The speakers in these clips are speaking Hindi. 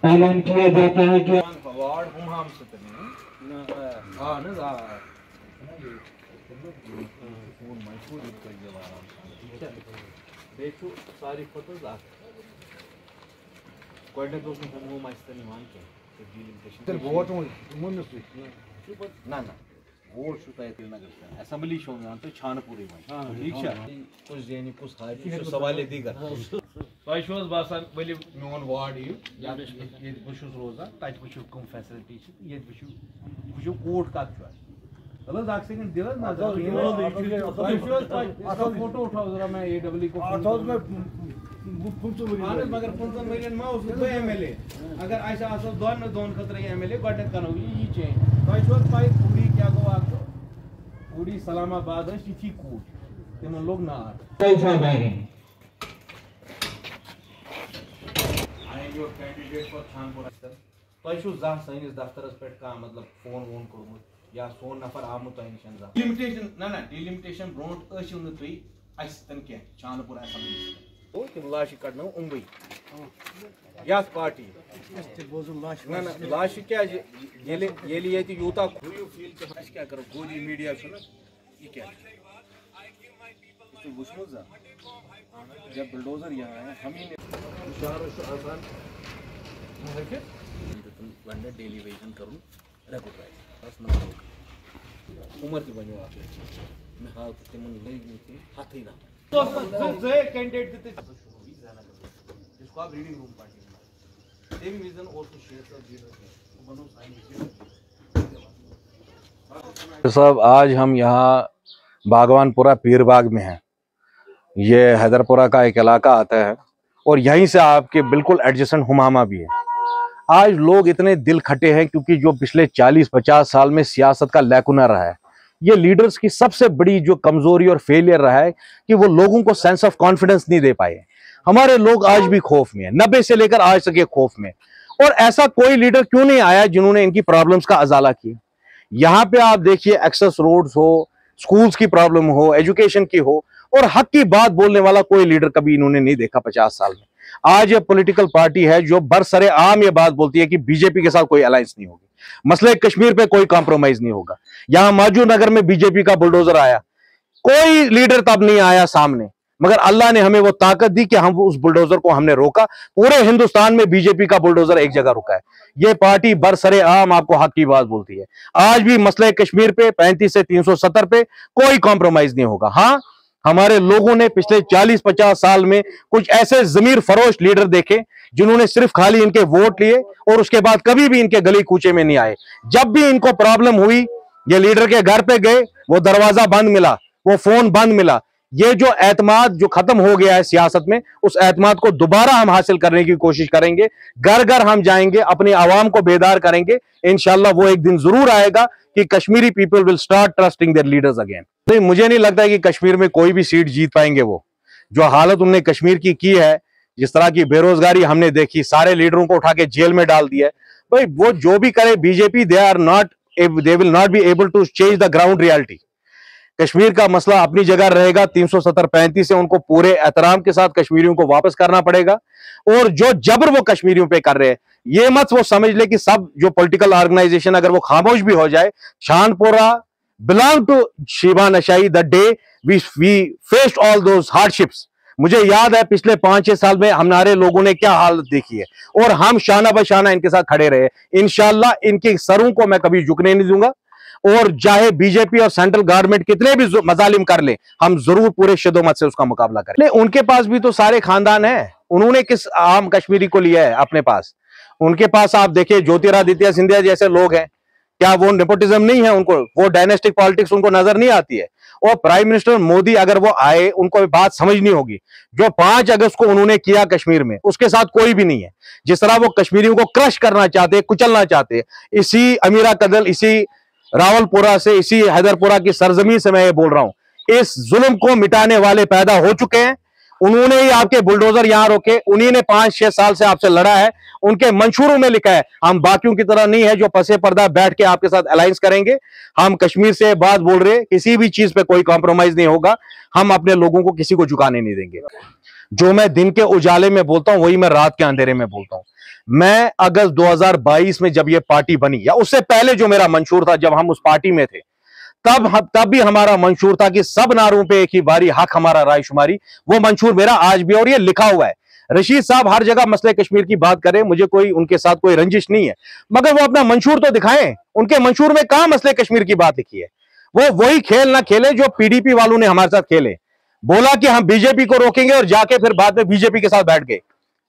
ऐलान किया जाता है कि वोट असेंबली तो छानपुर सवाल दीगर तुम बासान वलि मोन वार्ड यू रोजान तत वो कम फैसिलिटी ये वो कोट कत सेकंड दिल फोटो उठाओ जरा मैं AWE को मगर 15 मिलियन मा MLA अगर दोन खतर MLA गो ये चेंज तुम पूरी क्या गो पूरी सलामाबाद यी कूट तिम लोग नार कैंडिडेट फॉर छानपुर तुम सैनिस दफ्तर पे मतलब फोन वोन कोर्मुत या सोन नफर आमुत निशन डिलिमिटेशन ना डिलिमिटेशन ब्रोट तुम क्या छानपुर असेंबली तुम लाश कड़नो उंगई या पार्टी ना लाश क्या यूता फील क्या करो गोदी मीडिया ये क्या वुचमुत जब बुलडोजर यहाँ है हम ही डेली वेजन करूँ उम्र तक बनो मैं हाँ तिम हथ ना कैंडिडेट जिसको आप reading room party same reason also share साहब आज हम यहाँ बागवानपुरा पीरबाग में हैं। ये हैदरपुरा का एक इलाका आता है और यहीं से आपके बिल्कुल एडजेसेंट हुमामा भी है। आज लोग इतने दिल खटे हैं क्योंकि जो पिछले 40-50 साल में सियासत का लैकुना रहा है, ये लीडर्स की सबसे बड़ी जो कमजोरी और फेलियर रहा है कि वो लोगों को सेंस ऑफ कॉन्फिडेंस नहीं दे पाए। हमारे लोग आज भी खौफ में है, 90 से लेकर आज तक ये खौफ में। और ऐसा कोई लीडर क्यों नहीं आया जिन्होंने इनकी प्रॉब्लम्स का अजाला किया। यहाँ पे आप देखिए एक्सेस रोड्स हो, स्कूल्स की प्रॉब्लम हो, एजुकेशन की हो, और हक की बात बोलने वाला कोई लीडर कभी इन्होंने नहीं देखा 50 साल में। आज ये पॉलिटिकल पार्टी है जो बरसरे आम ये बात बोलती है कि बीजेपी के साथ कोई अलायंस नहीं होगी, मसले कश्मीर पे कोई कॉम्प्रोमाइज नहीं होगा। यहां माजू नगर में बीजेपी का बुलडोजर आया, कोई लीडर तब नहीं आया सामने, मगर अल्लाह ने हमें वो ताकत दी कि हम उस बुलडोजर को हमने रोका। पूरे हिंदुस्तान में बीजेपी का बुलडोजर एक जगह रुका है। ये पार्टी बरसरे आम आपको हक की बात बोलती है। आज भी मसले कश्मीर पे 35 से 370 पे कोई कॉम्प्रोमाइज नहीं होगा। हाँ, हमारे लोगों ने पिछले 40-50 साल में कुछ ऐसे जमीर फरोश लीडर देखे जिन्होंने सिर्फ खाली इनके वोट लिए और उसके बाद कभी भी इनके गली कूचे में नहीं आए। जब भी इनको प्रॉब्लम हुई, ये लीडर के घर पे गए, वो दरवाजा बंद मिला, वो फोन बंद मिला। ये जो एतमाद जो खत्म हो गया है सियासत में, उस एतमाद को दोबारा हम हासिल करने की कोशिश करेंगे। घर घर हम जाएंगे, अपनी आवाम को बेदार करेंगे। इंशाल्लाह वो एक दिन जरूर आएगा कि Kashmiri people will start trusting there leaders again. नहीं, मुझे नहीं लगता कि कश्मीर में कोई भी सीट जीत पाएंगे। वो जो हालत उन्होंने कश्मीर की है, जिस तरह की बेरोजगारी हमने देखी, सारे लीडरों को उठा के जेल में डाल दिया है। भाई वो जो भी करे BJP, they will not be able to change the ground reality. Kashmir का मसला अपनी जगह रहेगा। 370-35 से उनको पूरे एहतराम के साथ कश्मीरियों को वापस करना पड़ेगा। और जो जबर वो कश्मीरियों पे कर रहे हैं, ये मत वो समझ ले कि सब जो पॉलिटिकल ऑर्गेनाइजेशन अगर वो खामोश भी हो जाए। छानपुरा बिलोंग टू शिवा नशाई the day we faced all those hardships. मुझे याद है पिछले 5-6 साल में हमारे लोगों ने क्या हालत देखी है और हम शाना बशाना इनके साथ खड़े रहे। इंशाल्लाह इनके सरों को मैं कभी झुकने नहीं दूंगा। और चाहे बीजेपी और सेंट्रल गवर्नमेंट कितने भी मजालिम कर ले, हम जरूर पूरे शिद्दत से उसका मुकाबला करें। उनके पास भी तो सारे खानदान है, उन्होंने किस आम कश्मीरी को लिया है अपने पास? उनके पास आप देखिए ज्योतिरादित्य सिंधिया जैसे लोग हैं, क्या वो नेपोटिज्म नहीं है? उनको वो डायनेस्टिक पॉलिटिक्स उनको नजर नहीं आती है? और प्राइम मिनिस्टर मोदी अगर वो आए, उनको बात समझनी होगी। जो 5 अगस्त को उन्होंने किया कश्मीर में, उसके साथ कोई भी नहीं है। जिस तरह वो कश्मीरियों को क्रश करना चाहते, कुचलना चाहते, इसी अमीरा कदल, इसी रावलपुरा से, इसी हैदरपुरा की सरजमीन से मैं ये बोल रहा हूं, इस जुल्म को मिटाने वाले पैदा हो चुके हैं। उन्होंने ही आपके बुलडोजर यहां रोके, उन्हीं ने 5-6 साल से आपसे लड़ा है। उनके मंशूरों में लिखा है हम बाकियों की तरह नहीं है जो पसे पर्दा बैठ के आपके साथ अलायंस करेंगे। हम कश्मीर से बात बोल रहे, किसी भी चीज पे कोई कॉम्प्रोमाइज नहीं होगा। हम अपने लोगों को किसी को झुकाने नहीं देंगे। जो मैं दिन के उजाले में बोलता हूं वही मैं रात के अंधेरे में बोलता हूं। मैं अगस्त 2022 में जब ये पार्टी बनी या उससे पहले जो मेरा मंशूर था, जब हम उस पार्टी में थे, तब भी हमारा मंशूर था कि सब नारों पे एक ही बारी हक हमारा रायशुमारी। वो मंशूर मेरा आज भी, और ये लिखा हुआ है। रशीद साहब हर जगह मसले कश्मीर की बात करें, मुझे कोई उनके साथ कोई रंजिश नहीं है, मगर वो अपना मंशूर तो दिखाएं। उनके मंशूर में कहां मसले कश्मीर की बात लिखी है? वो वही खेल ना खेले जो पीडीपी वालों ने हमारे साथ खेले। बोला कि हम बीजेपी को रोकेंगे और जाके फिर बाद में बीजेपी के साथ बैठ गए।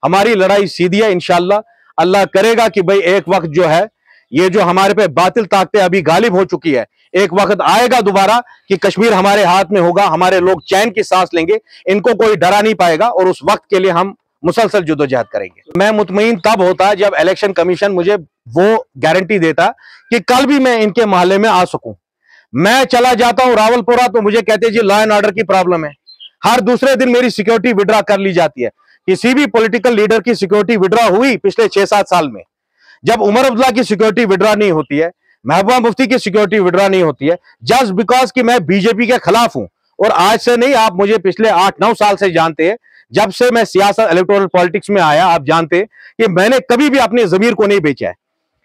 हमारी लड़ाई सीधी है, इंशाल्लाह अल्लाह करेगा कि भाई एक वक्त जो है, ये जो हमारे पे बातिल ताकतें अभी गालिब हो चुकी है, एक वक्त आएगा दोबारा कि कश्मीर हमारे हाथ में होगा, हमारे लोग चैन की सांस लेंगे, इनको कोई डरा नहीं पाएगा, और उस वक्त के लिए हम मुसलसल जद्दोजहद करेंगे। मैं मुतमईन तब होता जब इलेक्शन कमीशन मुझे वो गारंटी देता कि कल भी मैं इनके मोहल्ले में आ सकूं। मैं चला जाता हूं रावलपुरा तो मुझे कहते जी लॉ एंड ऑर्डर की प्रॉब्लम है। हर दूसरे दिन मेरी सिक्योरिटी विड्रॉ कर ली जाती है। किसी भी पॉलिटिकल लीडर की सिक्योरिटी विड्रॉ हुई पिछले 6-7 साल में? जब उमर अब्दुल्ला की सिक्योरिटी विड्रॉ नहीं होती है, महबूबा मुफ्ती की सिक्योरिटी विड्रॉ नहीं होती है, जस्ट बिकॉज कि मैं बीजेपी के खिलाफ हूं। और आज से नहीं, आप मुझे पिछले 8-9 साल से जानते हैं, जब से मैं सियासत इलेक्टोरल पॉलिटिक्स में आया, आप जानते हैं कि मैंने कभी भी अपने जमीर को नहीं बेचा है।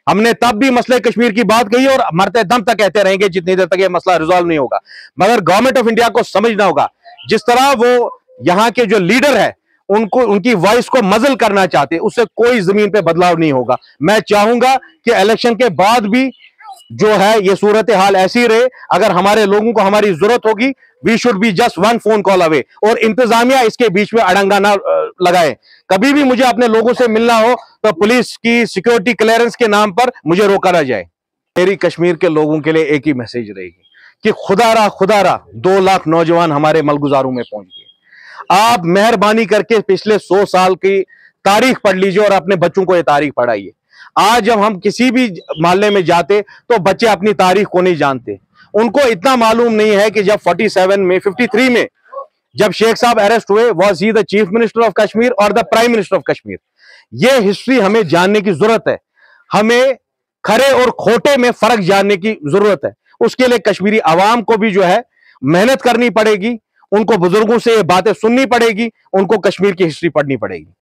हमने तब भी मसले कश्मीर की बात कही और मरते दम तक कहते रहेंगे जितनी देर तक ये मसला रिजॉल्व नहीं होगा। मगर गवर्नमेंट ऑफ इंडिया को समझना होगा, जिस तरह वो यहाँ के जो लीडर है उनको, उनकी वॉइस को मजल करना चाहते, उससे कोई जमीन पे बदलाव नहीं होगा। मैं चाहूंगा कि इलेक्शन के बाद भी जो है ये सूरत हाल ऐसी रहे। अगर हमारे लोगों को हमारी जरूरत होगी, we should be just one phone call away, और इंतजामिया इसके बीच में अड़ंगा ना लगाए। कभी भी मुझे अपने लोगों से मिलना हो तो पुलिस की सिक्योरिटी क्लियरेंस के नाम पर मुझे रोका ना जाए। मेरी कश्मीर के लोगों के लिए एक ही मैसेज रहेगी कि खुदारा 2 लाख नौजवान हमारे मलगुजारों में पहुंच गए। आप मेहरबानी करके पिछले 100 साल की तारीख पढ़ लीजिए और अपने बच्चों को ये तारीख पढ़ाइए। आज जब हम किसी भी मोहल्ले में जाते तो बच्चे अपनी तारीख को नहीं जानते। उनको इतना मालूम नहीं है कि जब 53 में जब शेख साहब अरेस्ट हुए, was he the chief minister of Kashmir और the prime minister of Kashmir. ये हिस्ट्री हमें जानने की जरूरत है। हमें खरे और खोटे में फर्क जानने की जरूरत है। उसके लिए कश्मीरी आवाम को भी जो है मेहनत करनी पड़ेगी, उनको बुजुर्गों से ये बातें सुननी पड़ेगी, उनको कश्मीर की हिस्ट्री पढ़नी पड़ेगी।